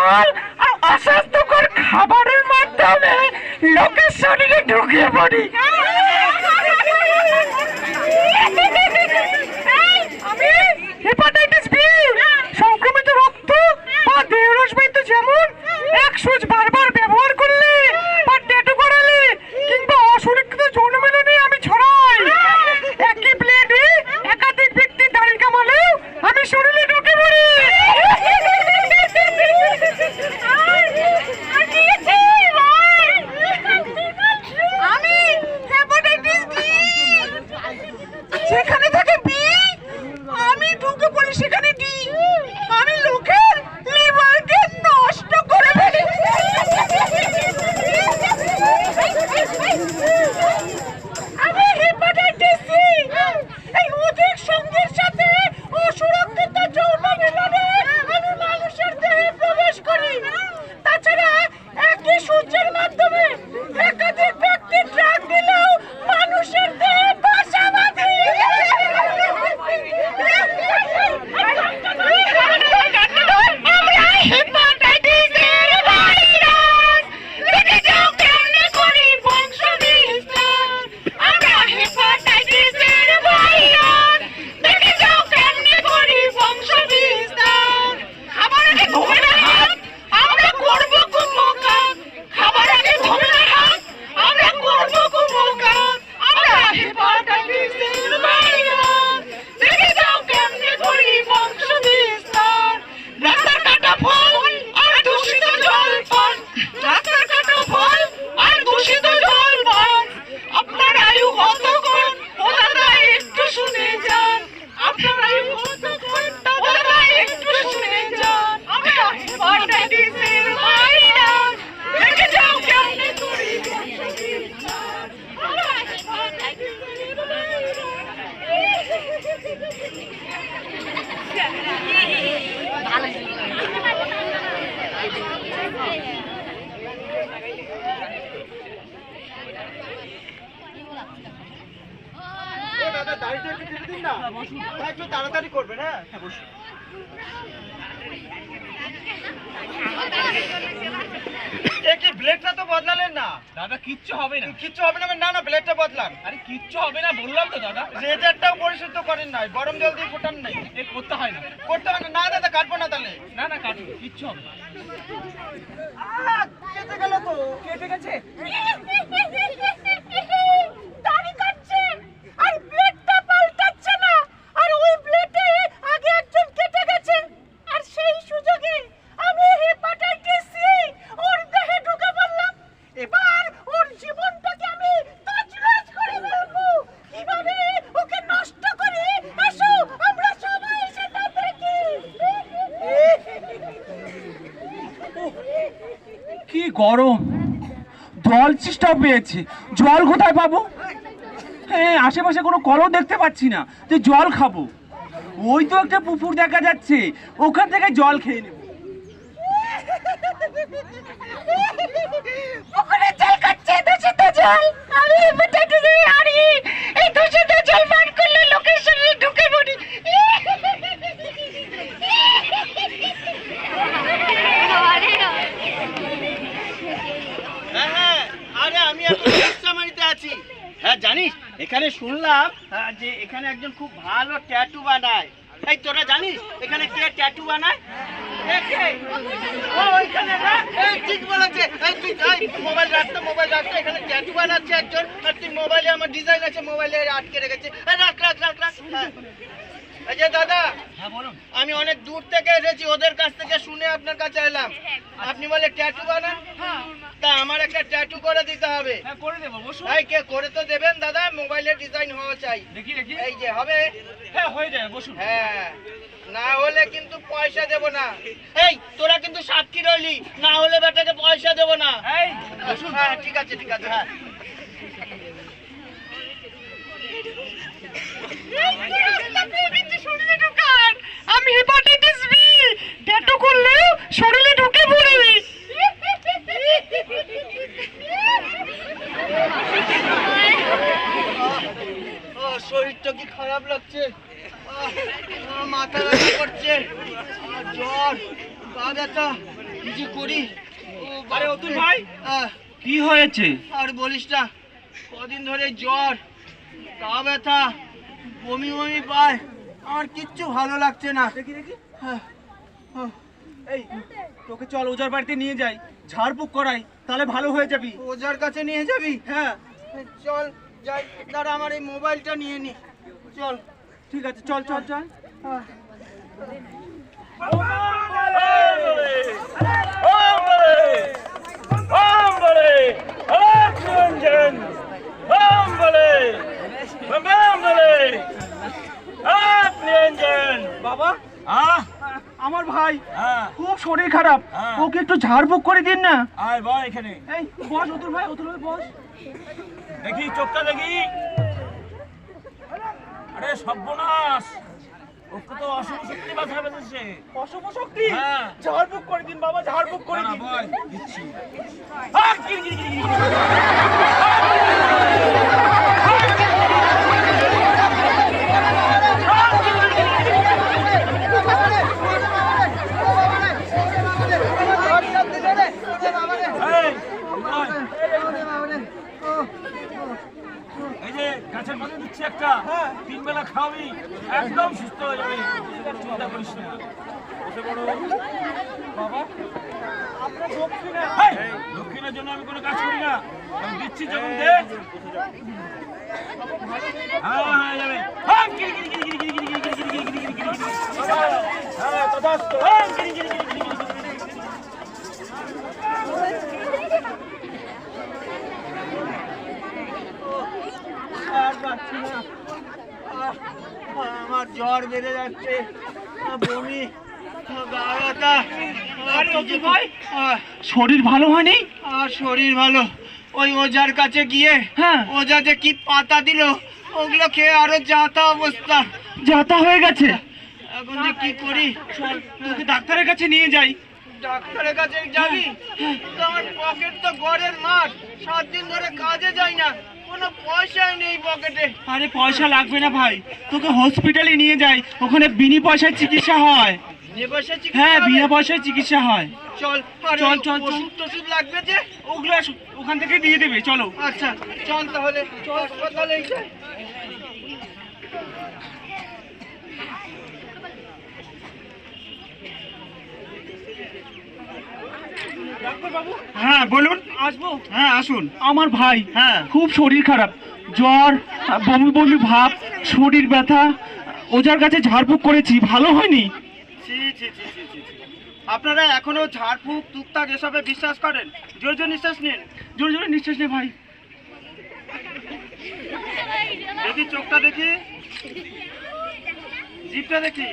জল আর অস্বাস্থ্যকর খাবারের মাধ্যমে লোকের শরীরে ঢুকে পড়ি। আমি হেপাটাইটিস বি সংক্রমিত রক্ত বা দেহরসবাহিত যেমন এক সুচ বারবার ব্যবহার করলে বা ট্যাটু করালে কিংবা অসুরক্ষিত যৌন মিলনে আমি ছড়াই। একই ব্লেডে একাধিক ব্যক্তির দাড়ি কামালেও আমি শরীরে ঢুকে পড়ি। আমি হেপাটাইটিস বি যেখানে থাকে বি আমি ঢুকে পড়ি সেখানে ডি। আমি লোকের লিভারকে নষ্ট করে ফেলি। আমি হেপাটাইটিস সি এই অধিক সঙ্গীর সাথে অসুরক্ষিত যৌন মিলনে আমি মানুষের দেহে প্রবেশ করি। তাছাড়া একই সূর্যের মাধ্যমে একাধিক ব্যক্তি ড্রাগ দিলেও মানুষের দেহে বাসা বাঁধি। তাড়াতাড়ি করবেন। হ্যাঁ কি ব্লেডটা তো বদলালেন না দাদা? কিচ্ছু হবে না। কিচ্ছু হবে না? না না, ব্লেডটা বদলান। আরে কিচ্ছু হবে না বললাম তো দাদা। রেজারটাও পরিশুদ্ধ করেন নাই, গরম জল দিয়ে ফোটান নাই। এ করতে হয় না। করতে হয় না? না দাদা, কাটবো না তাহলে। না না কাটবো, কিচ্ছু হবে না। কেটে গেল তো। কেটে গেছে? দাড়ি কাটছে আর ব্লেডটা পাল্টাচ্ছে না। আর ওই ব্লেডে আগে একজন কেটে গেছে। আর সেই সুযোগে আমি হেপাটাইটিস সি ওর দেহে ঢুকে পড়লাম। এবার ওর জীবনটাকে আমি তছনছ করে ফেলবো। কিভাবে ওকে নষ্ট করি আসো আমরা সবাই সেটা দেখি। কি গরম, জল চেষ্টা পেয়েছি, জল কোথায় পাবো? হ্যাঁ, আশেপাশে কোনো কলও দেখতে পাচ্ছি না যে জল খাবো। ওই তো একটা পুকুর দেখা যাচ্ছে, ওখান থেকে জল খেয়ে নেব। পুকুরে জল কাটছে, দূষিত জল। আমি হেপাটাইটিস এ হারি। এই দূষিত জল পান করলে লোকের শরীরে ঢুকে পড়ি। হ্যাঁ, আরে আমি এখন ইসলামারিতে আছি। হ্যাঁ জানিস, এখানে শুনলাম যে এখানে একজন খুব ভালো ট্যাটু বানায়। এই তোরা জানিস এখানে কে ট্যাটু বানায়? ঠিক বলেছে। মোবাইল রাখতো, এখানে ট্যাটু বানাচ্ছে একজন। আর তুই মোবাইলে আমার ডিজাইন আছে, মোবাইলে আটকে রেখেছে। রাখ রাখ রাখ রাখ। আচ্ছা দাদা, হ্যাঁ বলুন। আমি অনেক দূর থেকে এসেছি, ওদের কাছ থেকে শুনে আপনার কাছে এলাম। আপনি বলে ট্যাটু বানান? তা আমার একটা ট্যাটু করে দিতে হবে। হ্যাঁ করে দেবো, বসুন। এই কে করে তো দেবেন দাদা, মোবাইলের ডিজাইন হওয়া চাই। দেখি দেখি। এই যে হবে? হ্যাঁ হয়ে যাবে, বসুন। হ্যাঁ, না হলে কিন্তু পয়সা দেব না। এই তোরা কিন্তু সাক্ষী রইলি, না হলে বেটাকে পয়সা দেব না। এই বসুন। হ্যাঁ ঠিক আছে ঠিক আছে। হ্যাঁ আমি হেপাটাইটিস বি ট্যাটু করলেও শরীরে ঢুকে পড়ি। শরীরটা কি খারাপ লাগছে, মাথা ব্যথা করছে, জ্বর, পা ব্যথা, কি যে করি। আরে অতুল ভাই, আহ, কি হয়েছে? আর বলিস না, কদিন ধরে জ্বর, গা ব্যথা, বমি বমি পায়, আমার কিচ্ছু ভালো লাগছে না। দেখি দেখি। হ্যাঁ, হ্যাঁ। এই তোকে চল ওজার বাড়িতে নিয়ে যাই, ঝাড়ফুঁক করাই, তাহলে ভালো হয়ে যাবি। ওজার কাছে নিয়ে যাবি? হ্যাঁ চল যাই, দাঁড়া আমার এই মোবাইলটা নিয়ে নি। চল। ঠিক আছে, চল চল চল। আহ, বাবা, আমার ভাই খুব শরীর খারাপ, ওকে একটু ঝাড়ফুঁক করে দিন না। আয় বয় এখানে, এই বস অতুল ভাই, অতুল ভাই বস। দেখি চোখটা দেখি। আরে সর্বনাশ, ওকে তো অশুভ শক্তি বাধা বেঁধেছে। অশুভ শক্তি? হ্যাঁ। ঝাড়ফুঁক করে দিন বাবা, ঝাড়ফুঁক করে না দিন। বয় দিচ্ছি। এই, বয়। এই যে গাছের পানি দিচ্ছি একটা, 3 বেলা খাওয়াবি, একদম সুস্থ হয়ে যাবে, চিন্তা করিস না। বাবা, আপনার দক্ষিণা। এই, দক্ষিণের জন্য আমি কোনো কাজ করি না, আমি দিচ্ছি যখন দে। হ্যাঁ হ্যাঁ যাবে। হ্যাঁ, গিরি, গিরি, গিরি, গিরি, গিরি, গিরি, গিরি, গিরি, গিরি, গিরি, গিরি, গিরি, গিরি। হ্যাঁ, তথাস্তু। হ্যাঁ, গিরি, গিরি, গিরি, গিরি, গিরি, গিরি, গিরি, গিরি। আর পাচ্ছি না। আমার জ্বর বেড়ে যাচ্ছে, বমি, গা ব্যথা। আরে অতুল ভাই, শরীর ভালো হয়নি? আর শরীর ভালো, ওই ওজার কাছে গিয়ে হ্যাঁ। ওজা যে কি পাতা দিল, ওগুলো খেয়ে আরো যাতা অবস্থা। যাতা হয়ে গেছে। এখন যে কি করি? চল তোকে ডাক্তারের কাছে নিয়ে যাই। ডাক্তারের কাছে যাবি? কিন্তু আমার পকেট তো ঘরের মাঠ, 7 দিন ধরে কাজে যাই না, কোনো পয়সাই নেই পকেটে। আরে পয়সা লাগবে না ভাই, তোকে হসপিটালে নিয়ে যাই, ওখানে বিনা পয়সায় চিকিৎসা হয়। যে পয়সা চিকিৎসা হ্যাঁ, হবে? বিনা পয়সায় চিকিৎসা হয়। চল, আর চল, ওই চল, চল। ওষুধ টষুধ লাগবে যে? ওগুলো ওখান থেকে দিয়ে দেবে, চলো। আচ্ছা চল তাহলে, চল হাসপাতালেই যাই। হ্যাঁ বলুন। আসবো? হ্যাঁ আসুন। আমার ভাই হ্যাঁ। খুব শরীর খারাপ, জ্বর, বমি বমি ভাব, শরীর ব্যথা, ওজার কাছে ঝাড়ফুঁক করেছি, ভালো হয়নি। ছি ছি ছি ছি ছি ছি। আপনারা এখনো ঝাড়ফুঁক টুকটাক এসবে বিশ্বাস করেন? জোরে জোরে নিঃশ্বাস নিন। জোরে জোরে নিঃশ্বাস নে ভাই। দেখি চোখটা দেখি, জিভটা দেখি।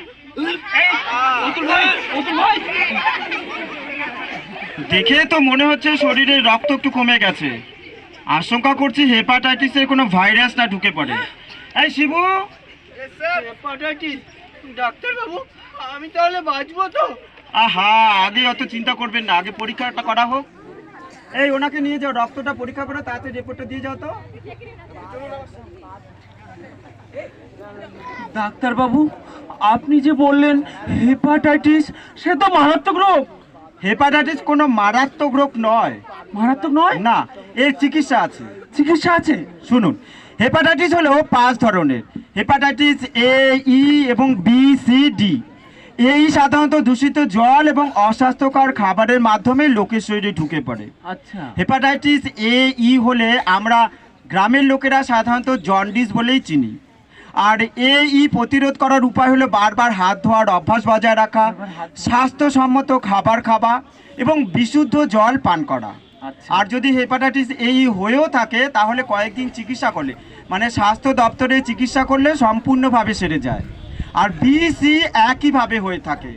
অতুল ভাই, অতুল ভাই, দেখে তো মনে হচ্ছে শরীরে রক্ত একটু কমে গেছে। আশঙ্কা করছি হেপাটাইটিসের কোনো ভাইরাস না ঢুকে পড়ে। এই শিবু, হেপাটাইটিস? ডাক্তার বাবু, আমি তাহলে বাঁচবো তো? আহা, আগে অত চিন্তা করবেন না, আগে পরীক্ষাটা করা হোক। এই ওনাকে নিয়ে যাও, রক্তটা পরীক্ষা করে তাড়াতাড়ি রিপোর্টটা দিয়ে যাও তো। ডাক্তার বাবু, আপনি যে বললেন হেপাটাইটিস, সে তো মারাত্মক রোগ। হেপাটাইটিস কোনো মারাত্মক রোগ নয়। মারাত্মক নয়? না, এর চিকিৎসা আছে। চিকিৎসা আছে? শুনুন, হেপাটাইটিস হলো 5 ধরনের। হেপাটাইটিস এ, ই এবং বি, সি, ডি। এই সাধারণত দূষিত জল এবং অস্বাস্থ্যকর খাবারের মাধ্যমে লোকের শরীরে ঢুকে পড়ে। আচ্ছা। হেপাটাইটিস এ, ই হলে আমরা গ্রামের লোকেরা সাধারণত জন্ডিস বলেই চিনি। আর এ, ই প্রতিরোধ করার উপায় হলো বারবার হাত ধোয়ার অভ্যাস বজায় রাখা, স্বাস্থ্যসম্মত খাবার খাওয়া এবং বিশুদ্ধ জল পান করা। আচ্ছা। আর যদি হেপাটাইটিস এই হয়েও থাকে তাহলে কয়েকদিন চিকিৎসা করলে, মানে স্বাস্থ্য দপ্তরে চিকিৎসা করলে সম্পূর্ণভাবে সেরে যায়। আর বিসি একইভাবে হয়ে থাকে,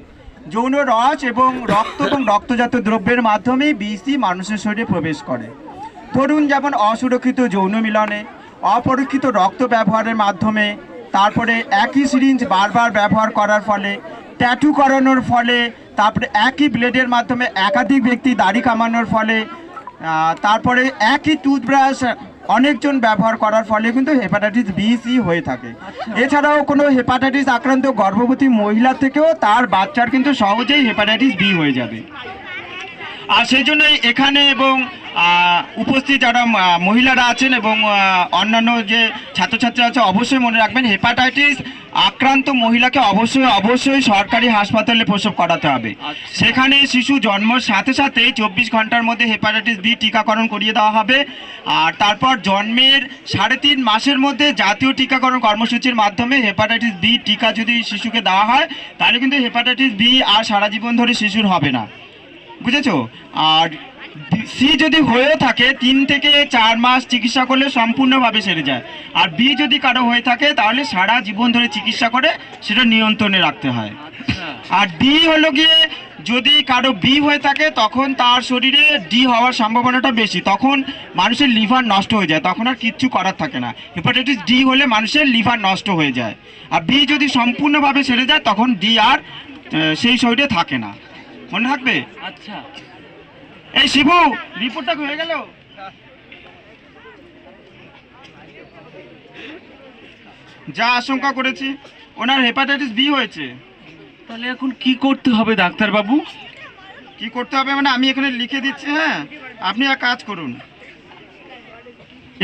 যৌন রস এবং রক্ত এবং রক্তজাত দ্রব্যের মাধ্যমে বিসি মানুষের শরীরে প্রবেশ করে। ধরুন যেমন অসুরক্ষিত যৌন মিলনে, অপরীক্ষিত রক্ত ব্যবহারের মাধ্যমে, তারপরে একই সিরিঞ্জ বারবার ব্যবহার করার ফলে, ট্যাটু করানোর ফলে, তারপরে একই ব্লেডের মাধ্যমে একাধিক ব্যক্তি দাড়ি কামানোর ফলে, তারপরে একই টুথব্রাশ অনেকজন ব্যবহার করার ফলে কিন্তু হেপাটাইটিস বি, সি হয়ে থাকে। এছাড়াও কোনো হেপাটাইটিস আক্রান্ত গর্ভবতী মহিলা থেকেও তার বাচ্চার কিন্তু সহজেই হেপাটাইটিস বি হয়ে যাবে। আর সেই জন্যই এখানে এবং উপস্থিত যারা মহিলারা আছেন এবং অন্যান্য যে ছাত্রছাত্রী আছে অবশ্যই মনে রাখবেন, হেপাটাইটিস আক্রান্ত মহিলাকে অবশ্যই সরকারি হাসপাতালে প্রসব করাতে হবে। সেখানে শিশু জন্মের সাথে সাথে 24 ঘন্টার মধ্যে হেপাটাইটিস বি টিকাকরণ করিয়ে দেওয়া হবে। আর তারপর জন্মের 3.5 মাসের মধ্যে জাতীয় টিকাকরণ কর্মসূচির মাধ্যমে হেপাটাইটিস বি টিকা যদি শিশুকে দেওয়া হয় তাহলে কিন্তু হেপাটাইটিস বি আর সারা জীবন ধরে শিশুর হবে না, বুঝেছো? আর সি যদি হয়েও থাকে 3 থেকে 4 মাস চিকিৎসা করলে সম্পূর্ণভাবে সেরে যায়। আর বি যদি কারো হয়ে থাকে তাহলে সারা জীবন ধরে চিকিৎসা করে সেটা নিয়ন্ত্রণে রাখতে হয়। আর ডি হলো গিয়ে যদি কারো বি হয়ে থাকে তখন তার শরীরে ডি হওয়ার সম্ভাবনাটা বেশি, তখন মানুষের লিভার নষ্ট হয়ে যায়, তখন আর কিচ্ছু করার থাকে না। হেপাটাইটিস ডি হলে মানুষের লিভার নষ্ট হয়ে যায়। আর বি যদি সম্পূর্ণভাবে সেরে যায় তখন ডি আর সেই শরীরে থাকে না, মনে থাকবে? আচ্ছা, এই শিবু রিপোর্টটা হয়ে গেল? যা আশঙ্কা করেছি ওনার হেপাটাইটিস বি হয়েছে। তাহলে এখন কি করতে হবে ডাক্তার বাবু? কি করতে হবে মানে আমি এখানে লিখে দিচ্ছি। হ্যাঁ, আপনি এক কাজ করুন,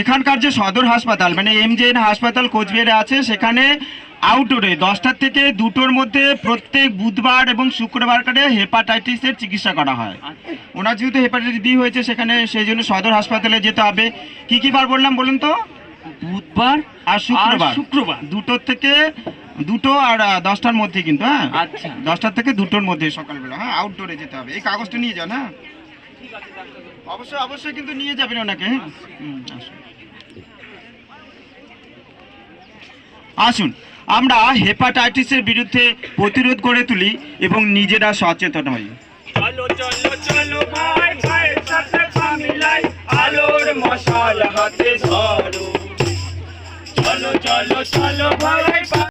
এখানকার যে সদর হাসপাতাল মানে MJN হাসপাতাল কোচবিহারে আছে সেখানে আউটডোরে 10টা থেকে 2টোর মধ্যে প্রত্যেক বুধবার এবং শুক্রবার করে হেপাটাইটিসের চিকিৎসা করা হয়। ওনার যেহেতু হেপাটাইটিস বি হয়েছে সেখানে সেই জন্য সদর হাসপাতালে যেতে হবে। কি বার বললাম বলুন তো? বুধবার আর শুক্রবার 2টো থেকে 2টো আর 10টার মধ্যে কিন্তু। হ্যাঁ, আচ্ছা, 10টার থেকে 2টোর মধ্যে সকালবেলা। হ্যাঁ, আউটডোরে যেতে হবে। এই কাগজটা নিয়ে যান। হ্যাঁ, অবশ্যই কিন্তু নিয়ে যাবেন ওনাকে। হ্যাঁ, আসুন আমরা হেপাটাইটিসের বিরুদ্ধে প্রতিরোধ গড়ে তুলি এবং নিজেরা সচেতন হই। চলো চলো চলো ভাই ভাইয়ের সাথে পা মিলাই, আলোর মশাল হাতে ধরো। চলো চলো চলো ভাই